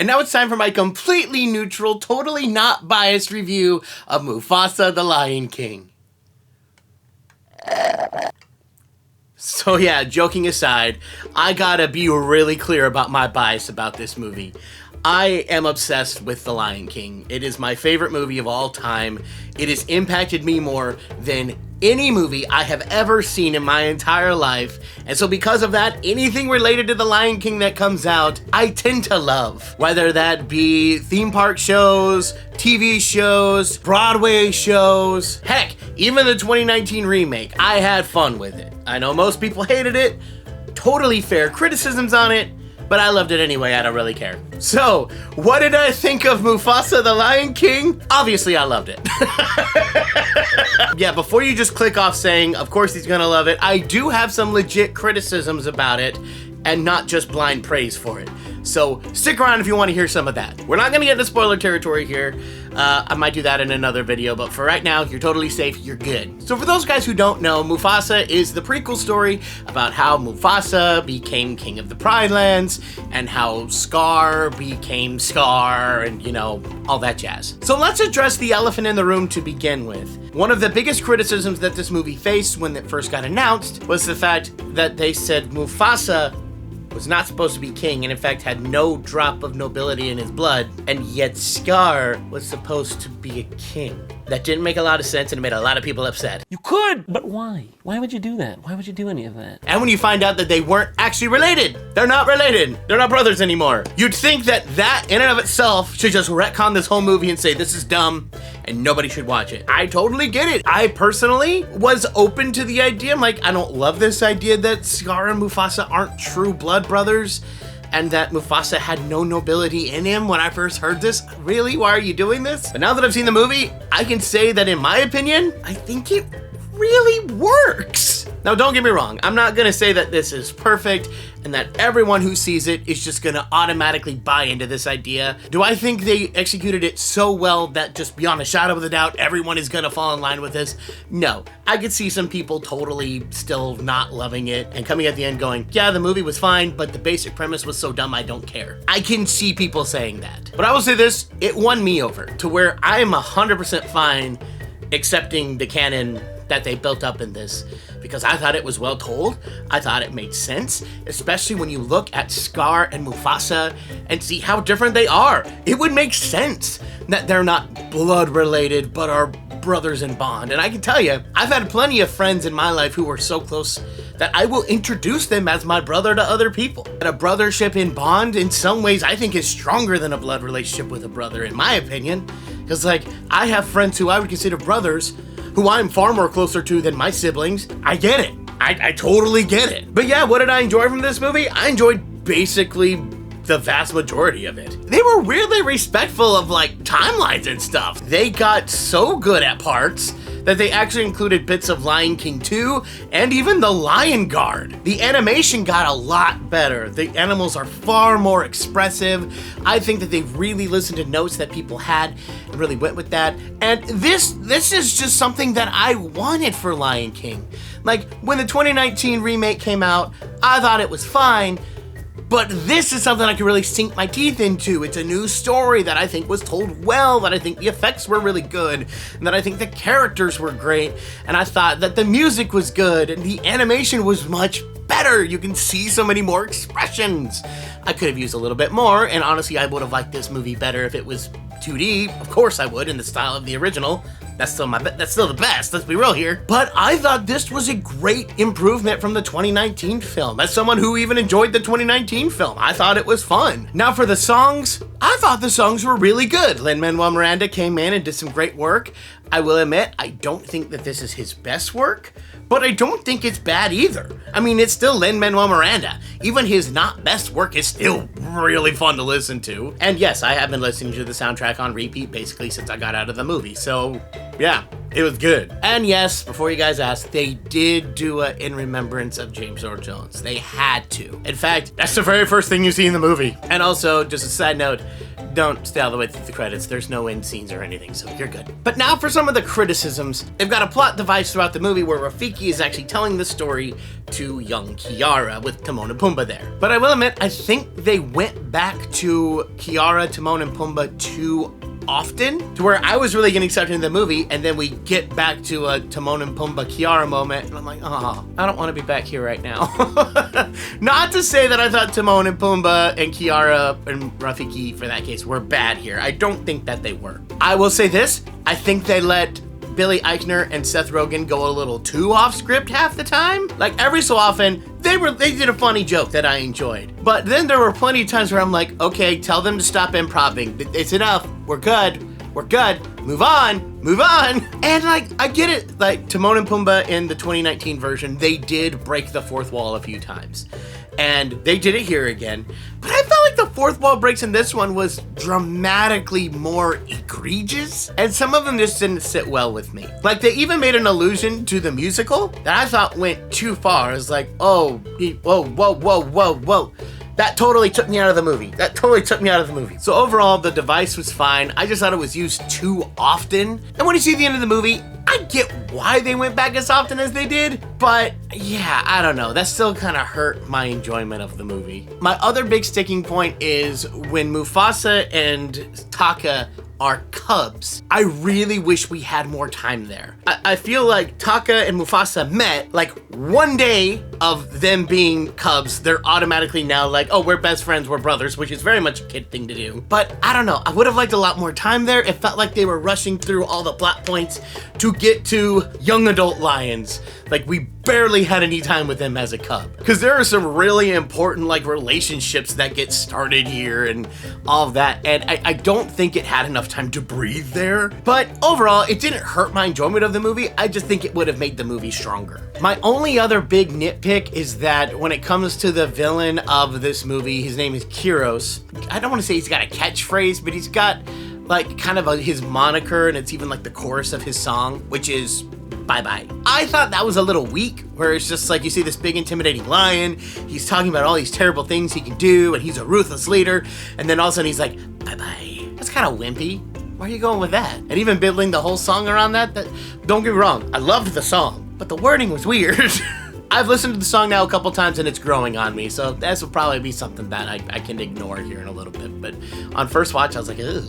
And now it's time for my completely neutral, totally not biased review of Mufasa the Lion King. So yeah, joking aside, I gotta be really clear about my bias about this movie. I am obsessed with The Lion King. It is my favorite movie of all time. It has impacted me more than any movie I have ever seen in my entire life. And so because of that, anything related to The Lion King that comes out, I tend to love. Whether that be theme park shows, TV shows, Broadway shows, heck, even the 2019 remake, I had fun with it. I know most people hated it, totally fair criticisms on it, but I loved it anyway, I don't really care. So, what did I think of Mufasa the Lion King? Obviously, I loved it. Yeah, before you just click off saying, of course he's gonna love it, I do have some legit criticisms about it, and not just blind praise for it. So, stick around if you want to hear some of that. We're not gonna get into spoiler territory here. I might do that in another video, but for right now, you're totally safe, you're good. So for those guys who don't know, Mufasa is the prequel story about how Mufasa became king of the Pride Lands, and how Scar became Scar, and you know, all that jazz. So let's address the elephant in the room to begin with. One of the biggest criticisms that this movie faced when it first got announced was the fact that they said Mufasa was not supposed to be king, and in fact had no drop of nobility in his blood, and yet Scar was supposed to be a king. That didn't make a lot of sense, and it made a lot of people upset. You could, but why? Why would you do that? Why would you do any of that? And when you find out that they weren't actually related, they're not related, they're not brothers anymore, you'd think that that in and of itself should just retcon this whole movie and say this is dumb and nobody should watch it. I totally get it. I personally was open to the idea. I'm like, I don't love this idea that Scar and Mufasa aren't true blood brothers, and that Mufasa had no nobility in him when I first heard this. Really? Why are you doing this? But now that I've seen the movie, I can say that in my opinion, I think it really works. Now don't get me wrong, I'm not gonna say that this is perfect and that everyone who sees it is just gonna automatically buy into this idea. Do I think they executed it so well that just beyond a shadow of a doubt, everyone is gonna fall in line with this? No. I could see some people totally still not loving it and coming at the end going, yeah, the movie was fine, but the basic premise was so dumb I don't care. I can see people saying that. But I will say this, it won me over to where I am 100% fine accepting the canon that they built up in this, because I thought it was well told. I thought it made sense, especially when you look at Scar and Mufasa and see how different they are. It would make sense that they're not blood related, but are brothers in bond. And I can tell you, I've had plenty of friends in my life who were so close that I will introduce them as my brother to other people. And a brothership in bond, in some ways, I think is stronger than a blood relationship with a brother, in my opinion. Because like, I have friends who I would consider brothers, who I'm far more closer to than my siblings. I get it. I totally get it. But yeah, what did I enjoy from this movie? I enjoyed basically the vast majority of it. They were weirdly respectful of like timelines and stuff. They got so good at parts that they actually included bits of Lion King 2 and even The Lion Guard. The animation got a lot better. The animals are far more expressive. I think that they really listened to notes that people had and really went with that. And this is just something that I wanted for Lion King. Like when the 2019 remake came out, I thought it was fine, but this is something I could really sink my teeth into. It's a new story that I think was told well, that I think the effects were really good, and that I think the characters were great, and I thought that the music was good, and the animation was much better. You can see so many more expressions. I could have used a little bit more, and honestly, I would have liked this movie better if it was 2D. Of course I would, in the style of the original. That's still the best, let's be real here. But I thought this was a great improvement from the 2019 film. As someone who even enjoyed the 2019 film, I thought it was fun. Now for the songs, I thought the songs were really good. Lin-Manuel Miranda came in and did some great work. I will admit, I don't think that this is his best work, but I don't think it's bad either. I mean, it's still Lin-Manuel Miranda. Even his not best work is still really fun to listen to. And yes, I have been listening to the soundtrack on repeat basically since I got out of the movie, so yeah. It was good. And yes, before you guys ask, they did do a in remembrance of James Earl Jones. They had to. In fact, that's the very first thing you see in the movie. And also, just a side note, don't stay all the way through the credits. There's no end scenes or anything, so you're good. But now for some of the criticisms. They've got a plot device throughout the movie where Rafiki is actually telling the story to young Kiara with Timon and Pumbaa there. But I will admit, I think they went back to Kiara, Timon, and Pumbaa too often to where I was really getting sucked into the movie, and then we get back to a Timon and Pumbaa Kiara moment, and I'm like, oh, I don't want to be back here right now. Not to say that I thought Timon and Pumbaa and Kiara and Rafiki, for that case, were bad here. I don't think that they were. I will say this, I think they let Billy Eichner and Seth Rogen go a little too off script half the time. Like every so often, they did a funny joke that I enjoyed. But then there were plenty of times where I'm like, okay, tell them to stop improving. It's enough. We're good. We're good. Move on. Move on. And like, I get it. Like Timon and Pumbaa in the 2019 version, they did break the fourth wall a few times. And they did it here again. But I felt like the fourth wall breaks in this one was dramatically more egregious. And some of them just didn't sit well with me. Like they even made an allusion to the musical that I thought went too far. It was like, oh, whoa. That totally took me out of the movie. So overall, the device was fine. I just thought it was used too often. And when you see the end of the movie, I get why they went back as often as they did, but yeah, I don't know. That still kind of hurt my enjoyment of the movie. My other big sticking point is when Mufasa and Taka are cubs. I really wish we had more time there. I feel like Taka and Mufasa met like one day of them being cubs. They're automatically now like, oh, we're best friends, we're brothers, which is very much a kid thing to do. But I don't know. I would have liked a lot more time there. It felt like they were rushing through all the plot points to get to young adult lions. Like we barely had any time with them as a cub. Because there are some really important like relationships that get started here and all of that. And I don't think it had enough time to breathe there. But overall, it didn't hurt my enjoyment of the movie. I just think it would have made the movie stronger. My only other big nitpick is that when it comes to the villain of this movie, his name is Kyros. I don't want to say he's got a catchphrase, but he's got like kind of his moniker, and it's even like the chorus of his song, which is bye-bye. I thought that was a little weak, where it's just like you see this big intimidating lion, he's talking about all these terrible things he can do, and he's a ruthless leader, and then all of a sudden he's like, bye-bye. That's kind of wimpy. Where are you going with that? And even building the whole song around that, don't get me wrong, I loved the song, but the wording was weird. I've listened to the song now a couple times and it's growing on me, so this will probably be something that I can ignore here in a little bit, but on first watch I was like, ugh.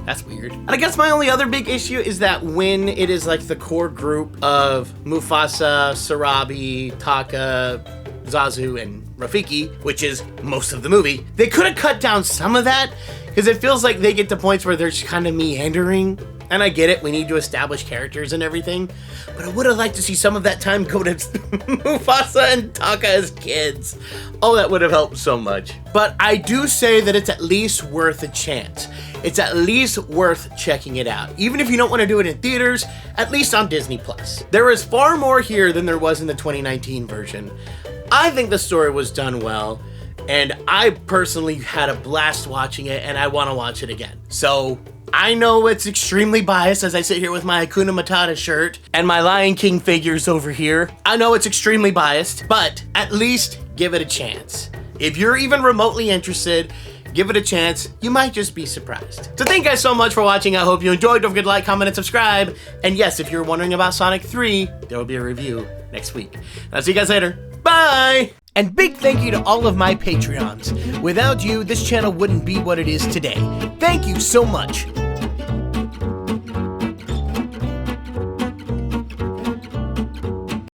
That's weird. And I guess my only other big issue is that when it is like the core group of Mufasa, Sarabi, Taka, Zazu, and Rafiki, which is most of the movie, they could have cut down some of that because it feels like they get to points where they're just kind of meandering. And I get it, we need to establish characters and everything, but I would have liked to see some of that time go to Mufasa and Taka as kids. Oh, that would have helped so much. But I do say that it's at least worth a chance. It's at least worth checking it out. Even if you don't want to do it in theaters, at least on Disney+. There is far more here than there was in the 2019 version. I think the story was done well, and I personally had a blast watching it, and I want to watch it again. So I know it's extremely biased as I sit here with my Hakuna Matata shirt and my Lion King figures over here. I know it's extremely biased, but at least give it a chance. If you're even remotely interested, give it a chance. You might just be surprised. So thank you guys so much for watching. I hope you enjoyed. Don't forget to like, comment, and subscribe. And yes, if you're wondering about Sonic 3, there will be a review next week. I'll see you guys later. Bye! And big thank you to all of my Patreons. Without you, this channel wouldn't be what it is today. Thank you so much.